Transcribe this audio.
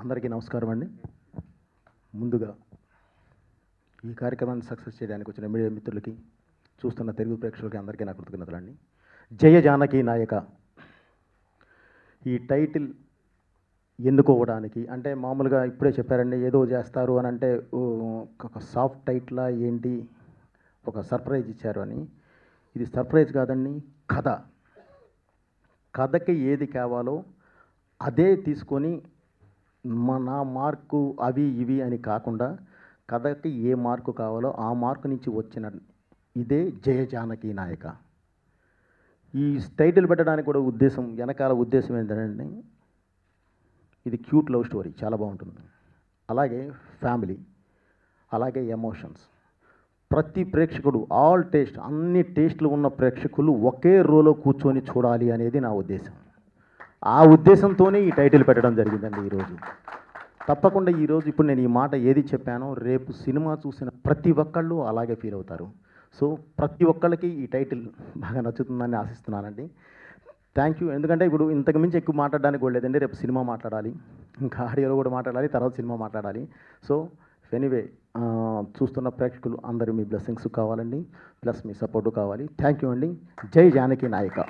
అందరికీ నమస్కారం అండి. ముందుగా ఈ కార్యక్రమాన్ని సక్సెస్ చేయడానికి వచ్చిన మీడియా మిత్రులకి, చూస్తున్న తెలుగు ప్రేక్షకులకి అందరికీ నా కృతజ్ఞతలండి. జయ జానకి నాయక ఈ టైటిల్ ఎన్నుకోవడానికి అంటే మామూలుగా ఇప్పుడే చెప్పారండి, ఏదో చేస్తారు అని అంటే ఒక సాఫ్ట్ టైటిలా ఏంటి, ఒక సర్ప్రైజ్ ఇచ్చారు అని. ఇది సర్ప్రైజ్ కాదండి, కథ. కథకి ఏది కావాలో అదే తీసుకొని నా మార్కు అవి ఇవి అని కాకుండా కథకి ఏ మార్కు కావాలో ఆ మార్కు నుంచి వచ్చిన ఇదే జయ జానకి నాయక. ఈ టైటిల్ పెట్టడానికి కూడా ఉద్దేశం, వెనకాల ఉద్దేశం ఏంటంటే ఇది క్యూట్ లవ్ స్టోరీ, చాలా బాగుంటుంది. అలాగే ఫ్యామిలీ, అలాగే ఎమోషన్స్. ప్రతి ప్రేక్షకుడు ఆల్ టేస్ట్, అన్ని టేస్ట్లు ఉన్న ప్రేక్షకులు ఒకే రోలో కూర్చొని చూడాలి అనేది నా ఉద్దేశం. ఆ ఉద్దేశంతోనే ఈ టైటిల్ పెట్టడం జరిగిందండి ఈరోజు. తప్పకుండా ఈరోజు ఇప్పుడు నేను ఈ మాట ఏది చెప్పానో రేపు సినిమా చూసిన ప్రతి ఒక్కళ్ళు అలాగే ఫీల్ అవుతారు. సో ప్రతి ఒక్కళ్ళకి ఈ టైటిల్ బాగా నచ్చుతుందని ఆశిస్తున్నానండి. Thank you. ఎందుకంటే ఇప్పుడు ఇంతకు మించి ఎక్కువ మాట్లాడడానికి కూడా లేదండి. రేపు సినిమా మాట్లాడాలి, ఇంకా ఆడియోలో కూడా మాట్లాడాలి, తర్వాత సినిమా మాట్లాడాలి. సో ఎనీవే, చూస్తున్న ప్రేక్షకులు అందరూ మీ బ్లెస్సింగ్స్ కావాలండి, ప్లస్ మీ సపోర్టు కావాలి. థ్యాంక్ యూ అండి. జై జానకి నాయక.